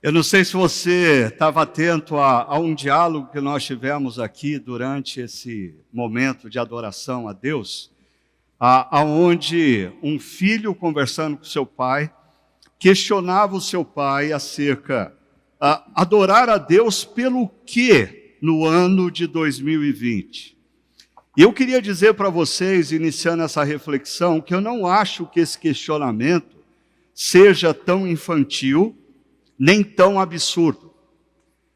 Eu não sei se você estava atento a um diálogo que nós tivemos aqui durante esse momento de adoração a Deus, aonde um filho conversando com seu pai, questionava o seu pai acerca adorar a Deus pelo quê no ano de 2020. E eu queria dizer para vocês, iniciando essa reflexão, que eu não acho que esse questionamento seja tão infantil, nem tão absurdo.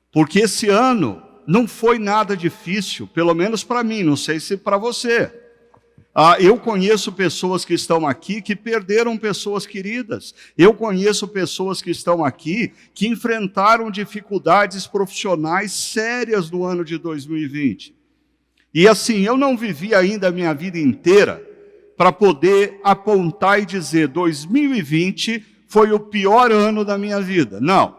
Porque esse ano não foi nada difícil, pelo menos para mim, não sei se para você. Eu conheço pessoas que estão aqui que perderam pessoas queridas. Eu conheço pessoas que estão aqui que enfrentaram dificuldades profissionais sérias no ano de 2020. E assim, eu não vivi ainda a minha vida inteira para poder apontar e dizer 2020 foi o pior ano da minha vida. Não.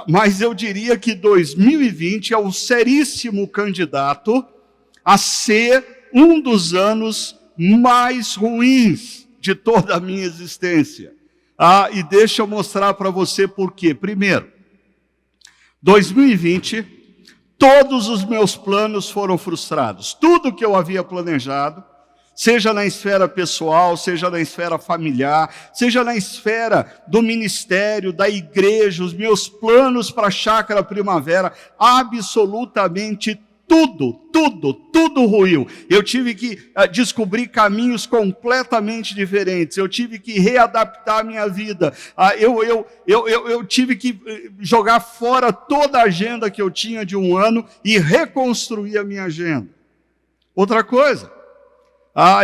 Mas eu diria que 2020 é um seríssimo candidato a ser um dos anos mais ruins de toda a minha existência. E deixa eu mostrar para você por quê. Primeiro, 2020, todos os meus planos foram frustrados. Tudo que eu havia planejado, seja na esfera pessoal, seja na esfera familiar, seja na esfera do ministério, da igreja, os meus planos para a Chácara Primavera, absolutamente tudo ruiu. Eu tive que descobrir caminhos completamente diferentes. Eu tive que readaptar a minha vida. Eu tive que jogar fora toda a agenda que eu tinha de um ano e reconstruir a minha agenda. Outra coisa,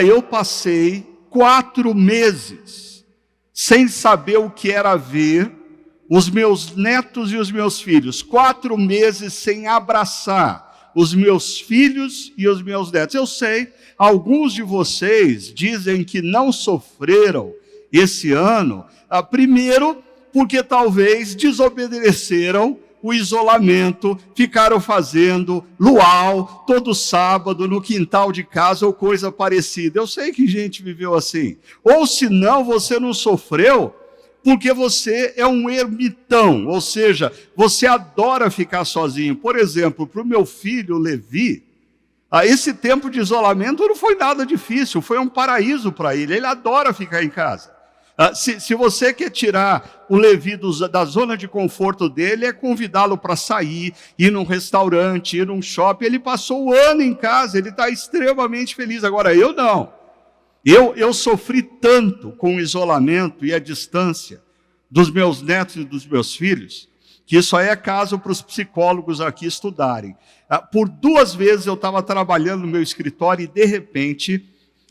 eu passei 4 meses sem saber o que era ver os meus netos e os meus filhos. 4 meses sem abraçar os meus filhos e os meus netos. Eu sei, alguns de vocês dizem que não sofreram esse ano, primeiro porque talvez desobedeceram o isolamento, ficaram fazendo luau todo sábado no quintal de casa ou coisa parecida. Eu sei que gente viveu assim. Ou se não, você não sofreu porque você é um ermitão, ou seja, você adora ficar sozinho. Por exemplo, para o meu filho Levi, esse tempo de isolamento não foi nada difícil, foi um paraíso para ele. Ele adora ficar em casa. Se você quer tirar o Levi da zona de conforto dele, é convidá-lo para sair, ir num restaurante, ir num shopping. Ele passou o ano em casa, ele está extremamente feliz. Agora, eu não. Eu sofri tanto com o isolamento e a distância dos meus netos e dos meus filhos, que isso aí é caso para os psicólogos aqui estudarem. Por 2 vezes eu estava trabalhando no meu escritório e, de repente,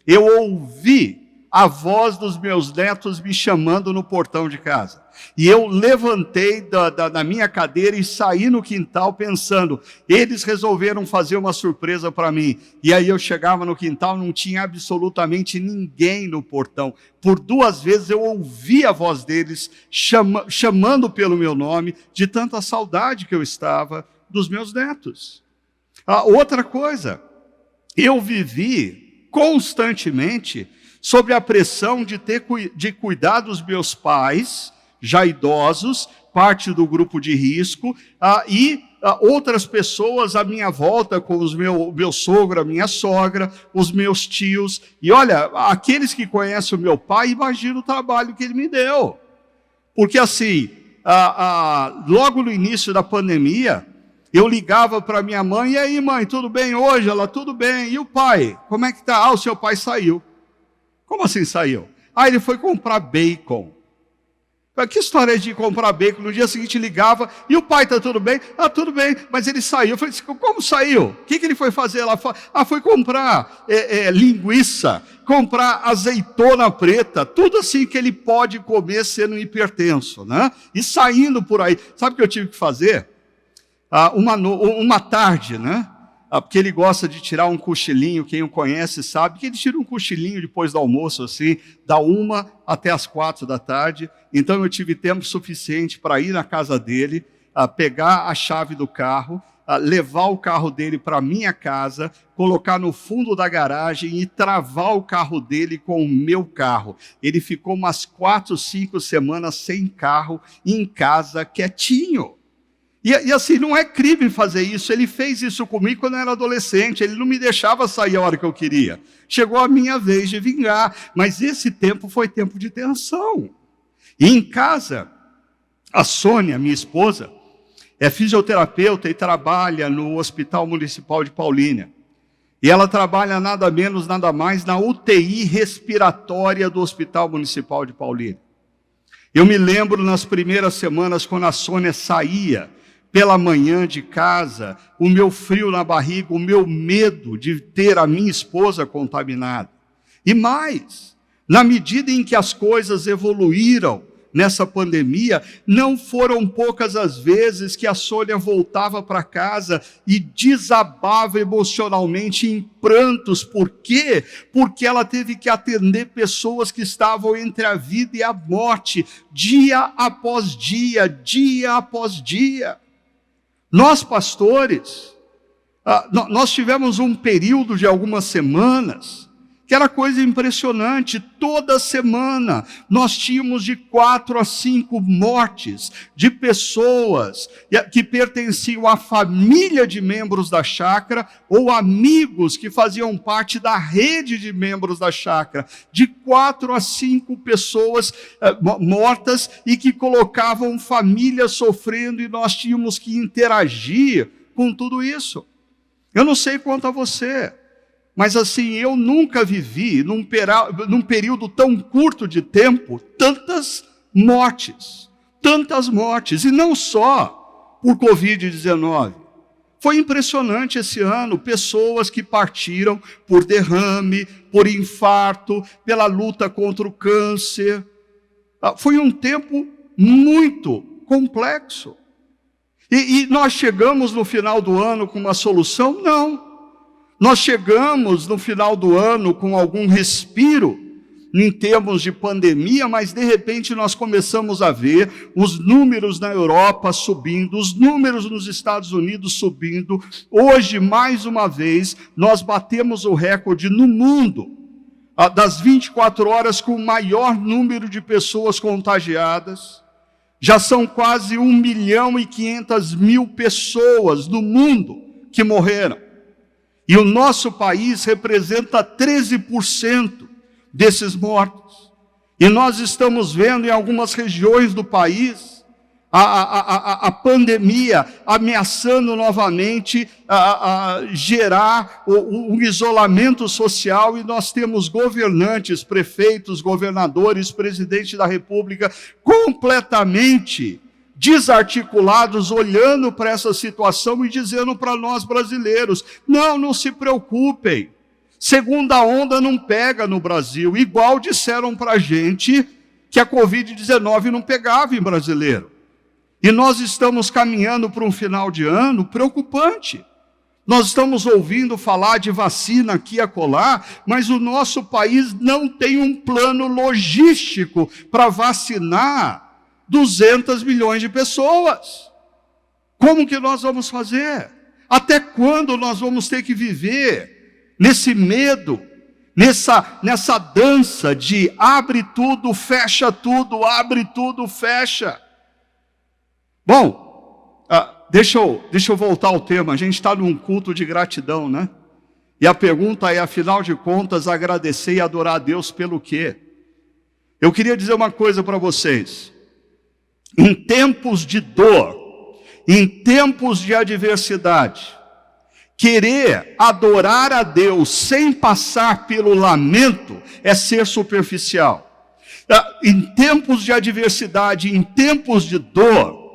eu ouvi a voz dos meus netos me chamando no portão de casa. E eu levantei da minha cadeira e saí no quintal pensando, eles resolveram fazer uma surpresa para mim. E aí eu chegava no quintal, não tinha absolutamente ninguém no portão. Por 2 vezes eu ouvi a voz deles chamando pelo meu nome, de tanta saudade que eu estava dos meus netos. Outra coisa, eu vivi constantemente sob a pressão de cuidar dos meus pais, já idosos, parte do grupo de risco, e outras pessoas à minha volta, com meu sogro, a minha sogra, os meus tios. E olha, aqueles que conhecem o meu pai, imaginam o trabalho que ele me deu. Porque assim, logo no início da pandemia, eu ligava para minha mãe, e aí mãe, tudo bem hoje? Ela, tudo bem. E o pai, como é que está? O seu pai saiu. Como assim saiu? Ele foi comprar bacon. Que história de comprar bacon? No dia seguinte ligava, e o pai, está tudo bem? Tudo bem, mas ele saiu. Eu falei, como saiu? O que ele foi fazer lá? Foi comprar linguiça, comprar azeitona preta, tudo assim que ele pode comer sendo hipertenso, né? E saindo por aí. Sabe o que eu tive que fazer? Uma tarde, né? Porque ele gosta de tirar um cochilinho, quem o conhece sabe que ele tira um cochilinho depois do almoço, assim, da 1 até as 4 da tarde. Então eu tive tempo suficiente para ir na casa dele, pegar a chave do carro, levar o carro dele para a minha casa, colocar no fundo da garagem e travar o carro dele com o meu carro. Ele ficou umas 4, 5 semanas sem carro, em casa, quietinho. E assim, não é crime fazer isso. Ele fez isso comigo quando eu era adolescente. Ele não me deixava sair a hora que eu queria. Chegou a minha vez de vingar. Mas esse tempo foi tempo de tensão. E em casa, a Sônia, minha esposa, é fisioterapeuta e trabalha no Hospital Municipal de Paulínia. E ela trabalha nada menos, nada mais na UTI respiratória do Hospital Municipal de Paulínia. Eu me lembro nas primeiras semanas, quando a Sônia saía pela manhã de casa, o meu frio na barriga, o meu medo de ter a minha esposa contaminada. E mais, na medida em que as coisas evoluíram nessa pandemia, não foram poucas as vezes que a Sônia voltava para casa e desabava emocionalmente em prantos. Por quê? Porque ela teve que atender pessoas que estavam entre a vida e a morte, dia após dia, dia após dia. Nós, pastores, nós tivemos um período de algumas semanas que era coisa impressionante. Toda semana nós tínhamos de 4 a 5 mortes de pessoas que pertenciam à família de membros da chácara ou amigos que faziam parte da rede de membros da chácara. De 4 a 5 pessoas mortas e que colocavam famílias sofrendo, e nós tínhamos que interagir com tudo isso. Eu não sei quanto a você, mas assim, eu nunca vivi, num período tão curto de tempo, tantas mortes, e não só por Covid-19. Foi impressionante esse ano, pessoas que partiram por derrame, por infarto, pela luta contra o câncer. Foi um tempo muito complexo. E nós chegamos no final do ano com uma solução? Não. Nós chegamos no final do ano com algum respiro em termos de pandemia, mas de repente nós começamos a ver os números na Europa subindo, os números nos Estados Unidos subindo. Hoje, mais uma vez, nós batemos o recorde no mundo das 24 horas com o maior número de pessoas contagiadas. Já são quase 1.500.000 pessoas no mundo que morreram. E o nosso país representa 13% desses mortos. E nós estamos vendo em algumas regiões do país a pandemia ameaçando novamente gerar um isolamento social, e nós temos governantes, prefeitos, governadores, presidente da República completamente desarticulados, olhando para essa situação e dizendo para nós brasileiros: não se preocupem, segunda onda não pega no Brasil, igual disseram para a gente que a Covid-19 não pegava em brasileiro. E nós estamos caminhando para um final de ano preocupante. Nós estamos ouvindo falar de vacina aqui e acolá, mas o nosso país não tem um plano logístico para vacinar 200 milhões de pessoas. Como que nós vamos fazer? Até quando nós vamos ter que viver nesse medo, nessa dança de abre tudo, fecha tudo, abre tudo, fecha? Bom, deixa eu voltar ao tema. A gente está num culto de gratidão, né? E a pergunta é, afinal de contas, agradecer e adorar a Deus pelo quê? Eu queria dizer uma coisa para vocês. Em tempos de dor, em tempos de adversidade, querer adorar a Deus sem passar pelo lamento é ser superficial. Em tempos de adversidade, em tempos de dor,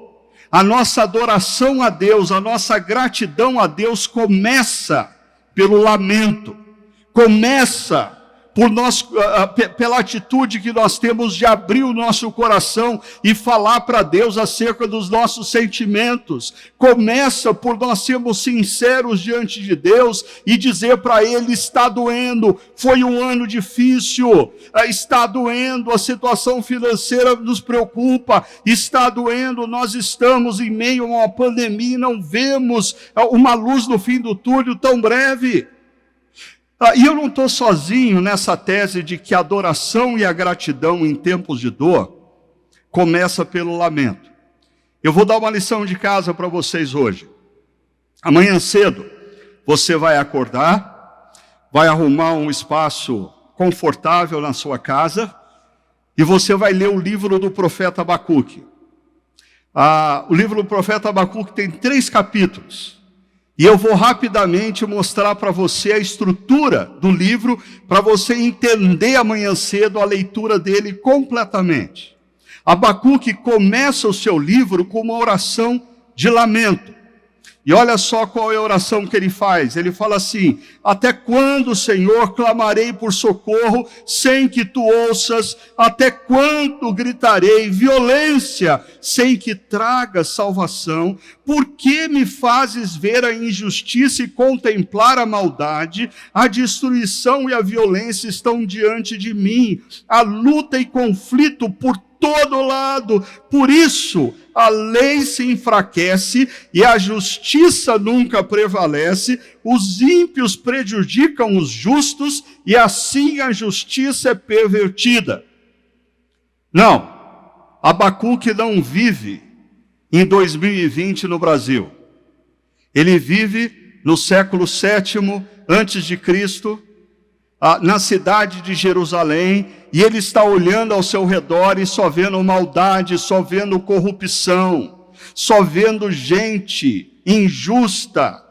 a nossa adoração a Deus, a nossa gratidão a Deus começa pelo lamento, começa pela atitude que nós temos de abrir o nosso coração e falar para Deus acerca dos nossos sentimentos. Começa por nós sermos sinceros diante de Deus e dizer para Ele: está doendo, foi um ano difícil, está doendo, a situação financeira nos preocupa, está doendo, nós estamos em meio a uma pandemia e não vemos uma luz no fim do túnel tão breve. E eu não estou sozinho nessa tese de que a adoração e a gratidão em tempos de dor começa pelo lamento. Eu vou dar uma lição de casa para vocês hoje. Amanhã cedo, você vai acordar, vai arrumar um espaço confortável na sua casa e você vai ler o livro do profeta Abacuque. O livro do profeta Abacuque tem 3 capítulos. E eu vou rapidamente mostrar para você a estrutura do livro, para você entender amanhã cedo a leitura dele completamente. Abacuque começa o seu livro com uma oração de lamento. E olha só qual é a oração que ele faz. Ele fala assim: até quando, Senhor, clamarei por socorro sem que tu ouças? Até quando gritarei violência sem que traga salvação? Por que me fazes ver a injustiça e contemplar a maldade? A destruição e a violência estão diante de mim. A luta e conflito por todo lado. Por isso, a lei se enfraquece e a justiça nunca prevalece. Os ímpios prejudicam os justos e assim a justiça é pervertida. Não, Abacuque não vive em 2020 no Brasil. Ele vive no século VII antes de Cristo, na cidade de Jerusalém, e ele está olhando ao seu redor e só vendo maldade, só vendo corrupção, só vendo gente injusta,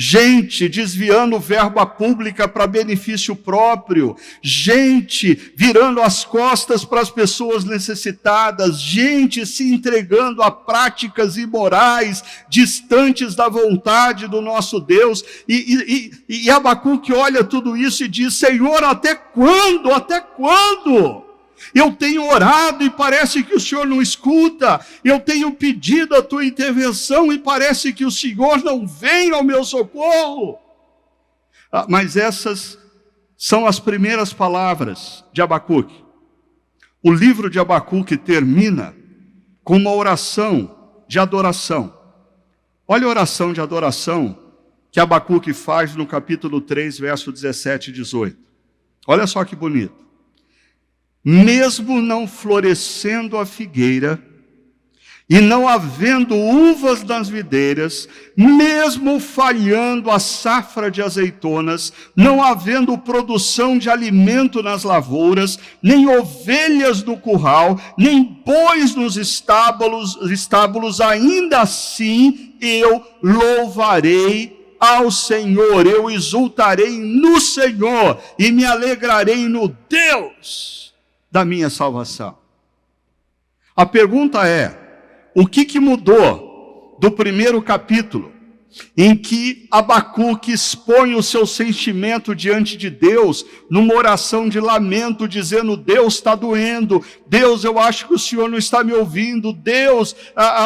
gente desviando verba pública para benefício próprio, gente virando as costas para as pessoas necessitadas, gente se entregando a práticas imorais, distantes da vontade do nosso Deus. E Abacuque olha tudo isso e diz: Senhor, até quando? Até quando? Eu tenho orado e parece que o Senhor não escuta. Eu tenho pedido a tua intervenção e parece que o Senhor não vem ao meu socorro. Mas essas são as primeiras palavras de Abacuque. O livro de Abacuque termina com uma oração de adoração. Olha a oração de adoração que Abacuque faz no capítulo 3, verso 17 e 18. Olha só que bonito. Mesmo não florescendo a figueira, e não havendo uvas nas videiras, mesmo falhando a safra de azeitonas, não havendo produção de alimento nas lavouras, nem ovelhas no curral, nem bois nos estábulos, ainda assim eu louvarei ao Senhor, eu exultarei no Senhor e me alegrarei no Deus da minha salvação. A pergunta é: o que mudou do primeiro capítulo, em que Abacuque expõe o seu sentimento diante de Deus, numa oração de lamento, dizendo: Deus está doendo, Deus, eu acho que o Senhor não está me ouvindo, Deus,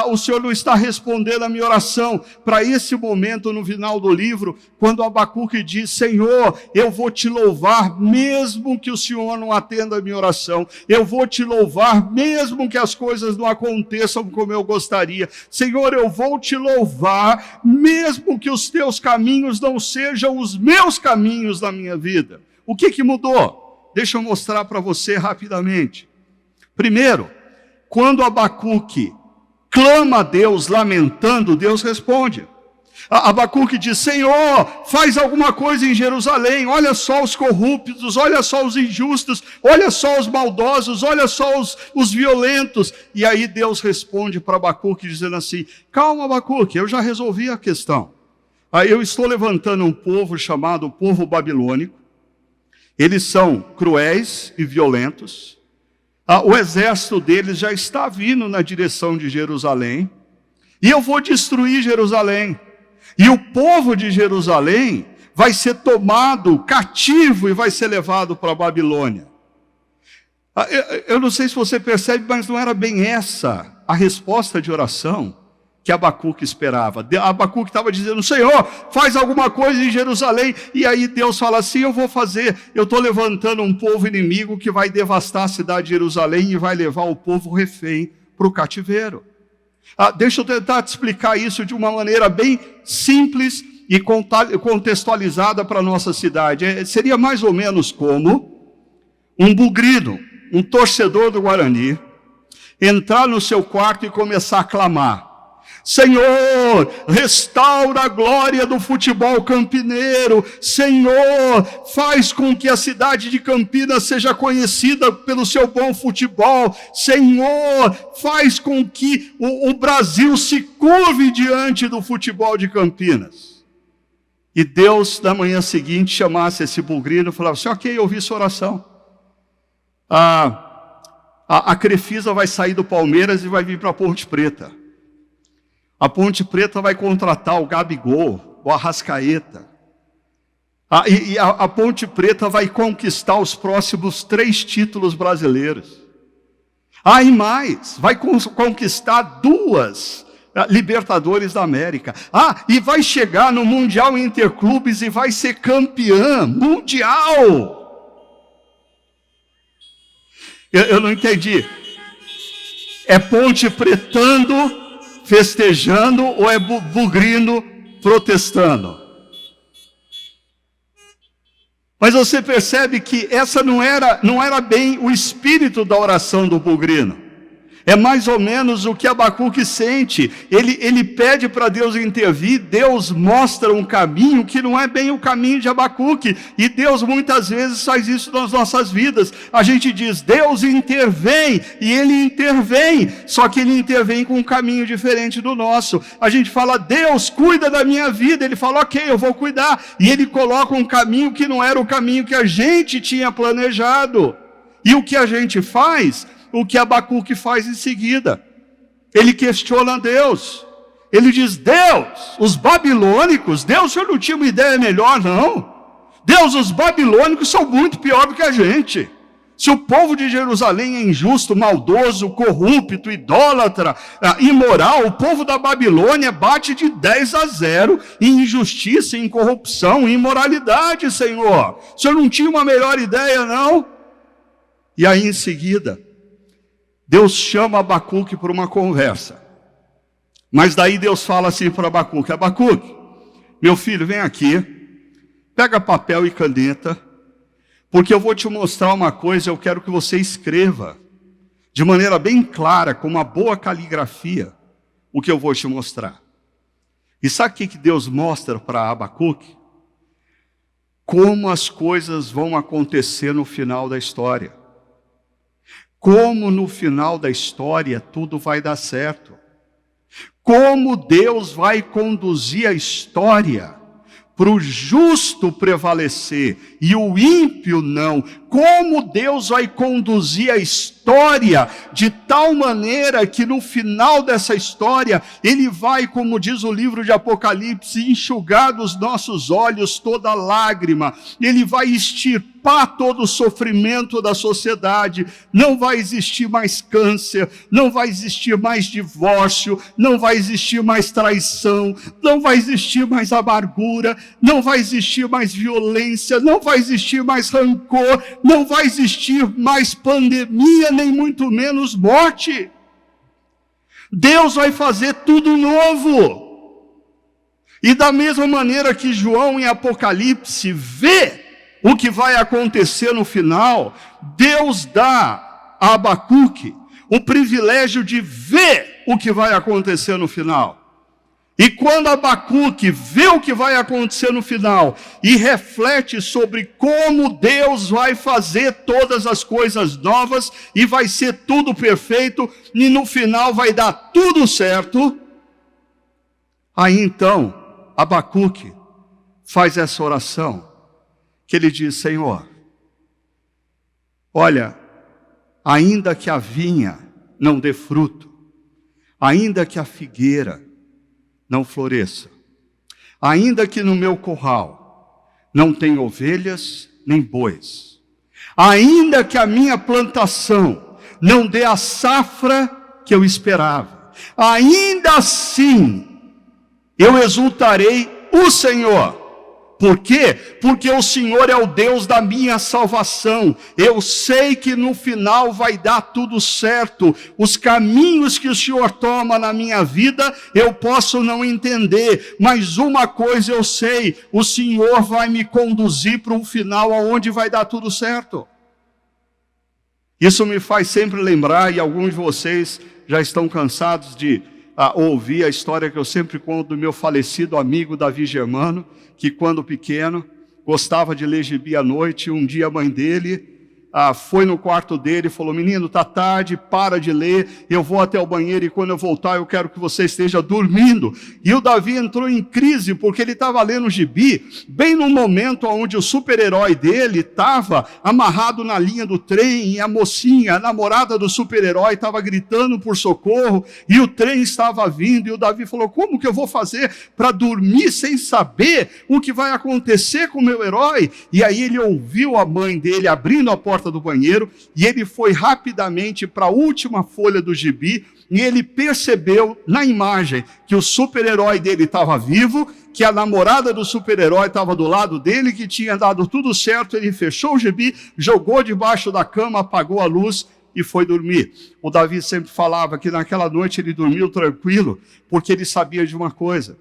o Senhor não está respondendo a minha oração, para esse momento no final do livro, quando Abacuque diz: Senhor, eu vou te louvar, mesmo que o Senhor não atenda a minha oração, eu vou te louvar, mesmo que as coisas não aconteçam como eu gostaria, Senhor, eu vou te louvar, mesmo que os teus caminhos não sejam os meus caminhos na minha vida. O que mudou? Deixa eu mostrar para você rapidamente. Primeiro, quando Abacuque clama a Deus lamentando, Deus responde. Abacuque diz: Senhor, faz alguma coisa em Jerusalém, olha só os corruptos, olha só os injustos, olha só os maldosos, olha só os violentos. E aí Deus responde para Abacuque dizendo assim: calma, Abacuque, eu já resolvi a questão. Eu estou levantando um povo chamado povo babilônico, eles são cruéis e violentos, o exército deles já está vindo na direção de Jerusalém, e eu vou destruir Jerusalém. E o povo de Jerusalém vai ser tomado cativo e vai ser levado para a Babilônia. Eu não sei se você percebe, mas não era bem essa a resposta de oração que Abacuque esperava. Abacuque estava dizendo: Senhor, faz alguma coisa em Jerusalém. E aí Deus fala assim: eu vou fazer. Eu estou levantando um povo inimigo que vai devastar a cidade de Jerusalém e vai levar o povo refém para o cativeiro. Deixa eu tentar te explicar isso de uma maneira bem simples e contextualizada para a nossa cidade. Seria mais ou menos como um bugrino, um torcedor do Guarani, entrar no seu quarto e começar a clamar: Senhor, restaura a glória do futebol campineiro. Senhor, faz com que a cidade de Campinas seja conhecida pelo seu bom futebol. Senhor, faz com que o Brasil se curve diante do futebol de Campinas. E Deus, na manhã seguinte, chamasse esse bugrino e falava assim: ok, eu ouvi sua oração. A Crefisa vai sair do Palmeiras e vai vir para a Ponte Preta. A Ponte Preta vai contratar o Gabigol, o Arrascaeta. E a Ponte Preta vai conquistar os próximos 3 títulos brasileiros. E mais, vai conquistar 2 Libertadores da América. E vai chegar no Mundial Interclubes e vai ser campeã mundial. Eu não entendi. É Ponte Pretando festejando ou é bugrino protestando? Mas você percebe que essa não era bem o espírito da oração do bugrino. É mais ou menos o que Abacuque sente. Ele pede para Deus intervir, Deus mostra um caminho que não é bem o caminho de Abacuque. E Deus muitas vezes faz isso nas nossas vidas. A gente diz: Deus intervém, e Ele intervém, só que Ele intervém com um caminho diferente do nosso. A gente fala: Deus, cuida da minha vida. Ele fala: ok, eu vou cuidar. E Ele coloca um caminho que não era o caminho que a gente tinha planejado. E o que a gente faz? O que Abacuque faz em seguida? Ele questiona Deus. Ele diz: Deus, os babilônicos, Deus, o senhor não tinha uma ideia melhor, não? Deus, os babilônicos são muito pior do que a gente. Se o povo de Jerusalém é injusto, maldoso, corrupto, idólatra, imoral, o povo da Babilônia bate de 10-0 em injustiça, em corrupção, em imoralidade, Senhor. O senhor não tinha uma melhor ideia, não? E aí em seguida, Deus chama Abacuque para uma conversa. Mas daí Deus fala assim para Abacuque: Abacuque, meu filho, vem aqui, pega papel e caneta, porque eu vou te mostrar uma coisa. Eu quero que você escreva de maneira bem clara, com uma boa caligrafia, o que eu vou te mostrar. E sabe o que Deus mostra para Abacuque? Como as coisas vão acontecer no final da história. Como no final da história tudo vai dar certo. Como Deus vai conduzir a história para o justo prevalecer e o ímpio não. Como Deus vai conduzir a história de tal maneira que no final dessa história Ele vai, como diz o livro de Apocalipse, enxugar dos nossos olhos toda lágrima. Ele vai extirpar todo o sofrimento da sociedade. Não vai existir mais câncer, não vai existir mais divórcio, não vai existir mais traição, não vai existir mais amargura, não vai existir mais violência, não vai existir mais rancor, não vai existir mais pandemia, nem muito menos morte. Deus vai fazer tudo novo. E da mesma maneira que João em Apocalipse vê o que vai acontecer no final, Deus dá a Abacuque o privilégio de ver o que vai acontecer no final. E quando Abacuque vê o que vai acontecer no final e reflete sobre como Deus vai fazer todas as coisas novas e vai ser tudo perfeito e no final vai dar tudo certo, aí então Abacuque faz essa oração que ele diz: Senhor, olha, ainda que a vinha não dê fruto, ainda que a figueira não floresça, ainda que no meu curral não tem ovelhas nem bois. Ainda que a minha plantação não dê a safra que eu esperava, ainda assim eu exultarei o Senhor. Por quê? Porque o Senhor é o Deus da minha salvação. Eu sei que no final vai dar tudo certo. Os caminhos que o Senhor toma na minha vida, eu posso não entender, mas uma coisa eu sei, o Senhor vai me conduzir para um final onde vai dar tudo certo. Isso me faz sempre lembrar, e alguns de vocês já estão cansados de ouvir a história que eu sempre conto do meu falecido amigo Davi Germano, que quando pequeno gostava de ler gibi à noite. Um dia a mãe dele foi no quarto dele e falou: menino, está tarde, para de ler, eu vou até o banheiro e quando eu voltar eu quero que você esteja dormindo. E o Davi entrou em crise porque ele estava lendo o gibi, bem no momento onde o super-herói dele estava amarrado na linha do trem, e a mocinha, a namorada do super-herói, estava gritando por socorro, e o trem estava vindo, e o Davi falou: como que eu vou fazer para dormir sem saber o que vai acontecer com o meu herói? E aí ele ouviu a mãe dele abrindo a porta do banheiro, e ele foi rapidamente para a última folha do gibi, e ele percebeu na imagem que o super-herói dele estava vivo, que a namorada do super-herói estava do lado dele, que tinha dado tudo certo. Ele fechou o gibi, jogou debaixo da cama, apagou a luz e foi dormir. O Davi sempre falava que naquela noite ele dormiu tranquilo, porque ele sabia de uma coisa: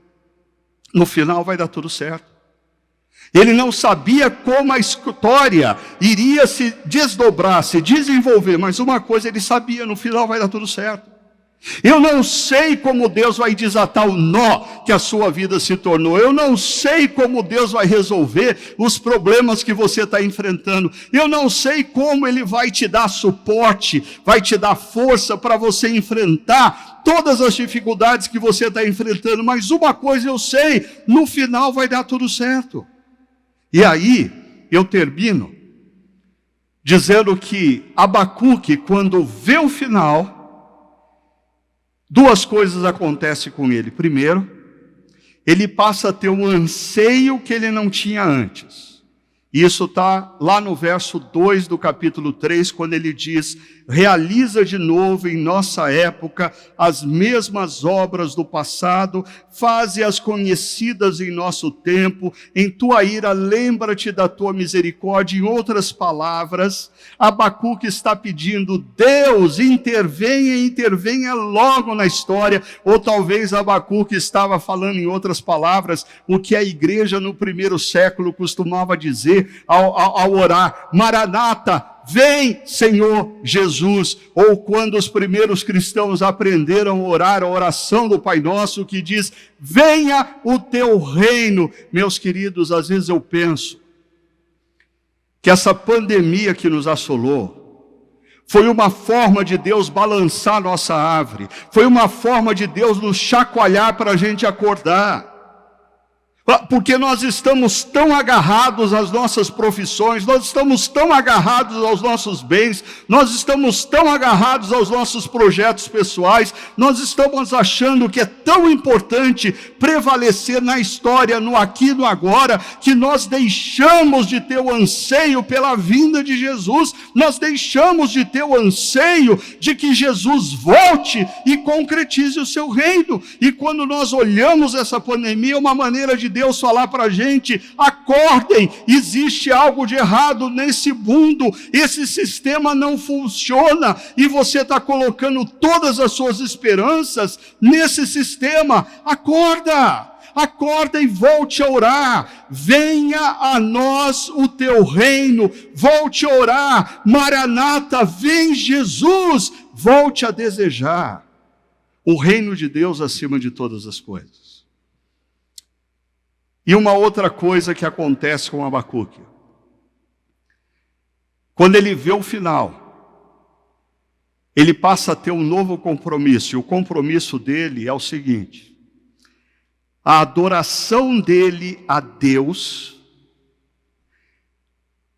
no final vai dar tudo certo. Ele não sabia como a história iria se desdobrar, se desenvolver, mas uma coisa ele sabia: no final vai dar tudo certo. Eu não sei como Deus vai desatar o nó que a sua vida se tornou. Eu não sei como Deus vai resolver os problemas que você está enfrentando. Eu não sei como Ele vai te dar suporte, vai te dar força para você enfrentar todas as dificuldades que você está enfrentando. Mas uma coisa eu sei: no final vai dar tudo certo. E aí, eu termino dizendo que Abacuque, quando vê o final, duas coisas acontecem com ele. Primeiro, ele passa a ter um anseio que ele não tinha antes. Isso está lá no verso 2 do capítulo 3, quando ele diz: realiza de novo em nossa época as mesmas obras do passado, faze-as conhecidas em nosso tempo, em tua ira lembra-te da tua misericórdia. Em outras palavras, Abacuque está pedindo: Deus, intervenha logo na história. Ou talvez Abacuque estava falando, em outras palavras, o que a igreja no primeiro século costumava dizer ao orar: Maranata, vem Senhor Jesus. Ou quando os primeiros cristãos aprenderam a orar a oração do Pai Nosso, que diz: venha o teu reino. Meus queridos, às vezes eu penso que essa pandemia que nos assolou foi uma forma de Deus balançar nossa árvore, foi uma forma de Deus nos chacoalhar para a gente acordar. Porque nós estamos tão agarrados às nossas profissões, nós estamos tão agarrados aos nossos bens, nós estamos tão agarrados aos nossos projetos pessoais, nós estamos achando que é tão importante prevalecer na história, no aqui e no agora, que nós deixamos de ter o anseio pela vinda de Jesus, nós deixamos de ter o anseio de que Jesus volte e concretize o seu reino. E quando nós olhamos essa pandemia, uma maneira de Deus falar para a gente: acordem, existe algo de errado nesse mundo, esse sistema não funciona, e você está colocando todas as suas esperanças nesse sistema. Acorda e volte a orar. Venha a nós o teu reino, volte a orar. Maranata, vem Jesus. Volte a desejar o reino de Deus acima de todas as coisas. E uma outra coisa que acontece com Abacuque: quando ele vê o final, ele passa a ter um novo compromisso. E o compromisso dele é o seguinte: a adoração dele a Deus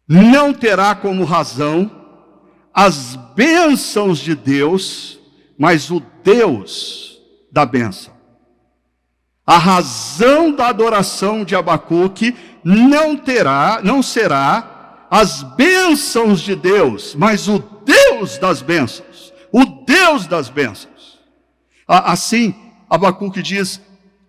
não terá como razão as bênçãos de Deus, mas o Deus da bênção. A razão da adoração de Abacuque não será as bênçãos de Deus, mas o Deus das bênçãos. O Deus das bênçãos. Assim, Abacuque diz: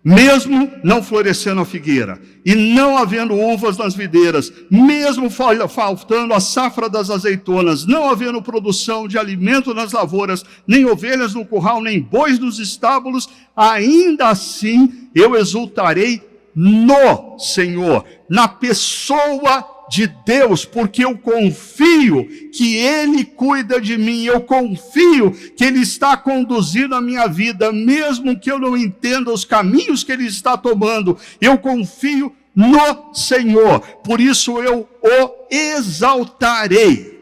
mesmo não florescendo a figueira, e não havendo uvas nas videiras, mesmo faltando a safra das azeitonas, não havendo produção de alimento nas lavouras, nem ovelhas no curral, nem bois nos estábulos, ainda assim eu exultarei no Senhor, na pessoa de Deus, porque eu confio que Ele cuida de mim, eu confio que Ele está conduzindo a minha vida, mesmo que eu não entenda os caminhos que Ele está tomando, eu confio no Senhor, por isso eu o exaltarei.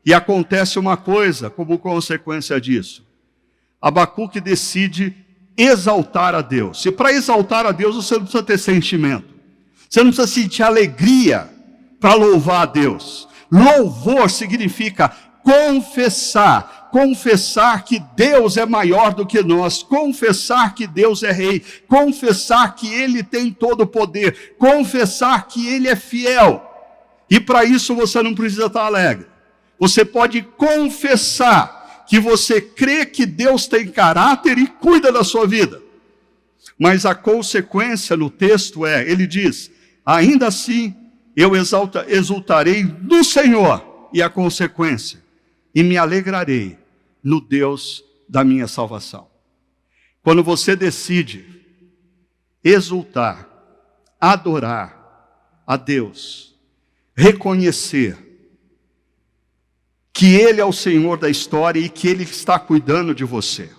E acontece uma coisa como consequência disso: Abacuque decide exaltar a Deus. E para exaltar a Deus você não precisa ter sentimento, você não precisa sentir alegria para louvar a Deus. Louvor significa confessar que Deus é maior do que nós, confessar que Deus é rei, confessar que Ele tem todo o poder, confessar que Ele é fiel. E para isso você não precisa estar alegre. Você pode confessar que você crê que Deus tem caráter e cuida da sua vida. Mas a consequência no texto ele diz: ainda assim eu exultarei no Senhor, e a consequência, e me alegrarei no Deus da minha salvação. Quando você decide exultar, adorar a Deus, reconhecer que Ele é o Senhor da história e que Ele está cuidando de você,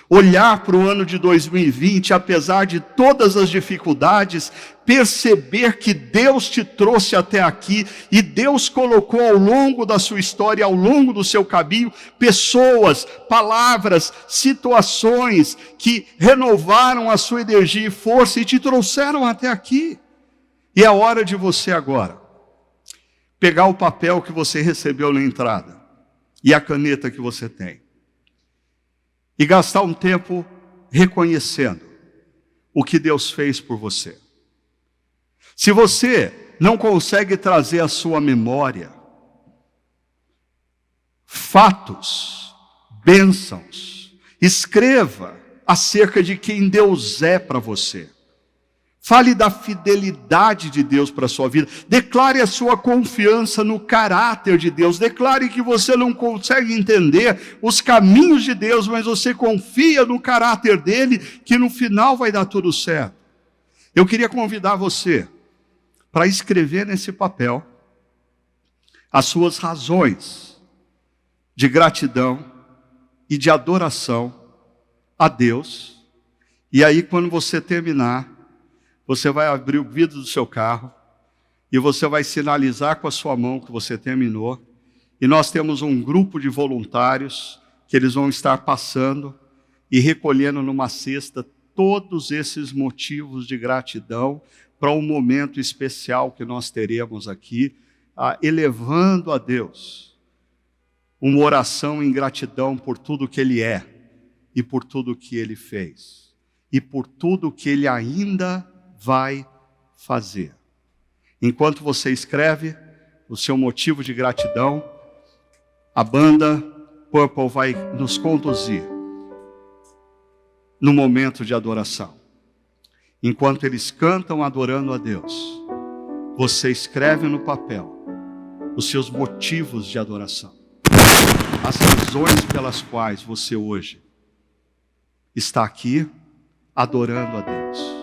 olhar para o ano de 2020, apesar de todas as dificuldades, perceber que Deus te trouxe até aqui e Deus colocou ao longo da sua história, ao longo do seu caminho, pessoas, palavras, situações que renovaram a sua energia e força e te trouxeram até aqui. E é hora de você agora pegar o papel que você recebeu na entrada e a caneta que você tem e gastar um tempo reconhecendo o que Deus fez por você. Se você não consegue trazer à sua memória fatos, bênçãos, escreva acerca de quem Deus é para você. Fale da fidelidade de Deus para a sua vida. Declare a sua confiança no caráter de Deus. Declare que você não consegue entender os caminhos de Deus, mas você confia no caráter dele, que no final vai dar tudo certo. Eu queria convidar você para escrever nesse papel as suas razões de gratidão e de adoração a Deus. E aí, quando você terminar, você vai abrir o vidro do seu carro e você vai sinalizar com a sua mão que você terminou. E nós temos um grupo de voluntários que eles vão estar passando e recolhendo numa cesta todos esses motivos de gratidão para um momento especial que nós teremos aqui, elevando a Deus uma oração em gratidão por tudo que Ele é e por tudo que Ele fez e por tudo que Ele ainda vai fazer. Enquanto você escreve o seu motivo de gratidão, a banda Purple vai nos conduzir no momento de adoração. Enquanto eles cantam adorando a Deus, você escreve no papel os seus motivos de adoração, as razões pelas quais você hoje está aqui adorando a Deus.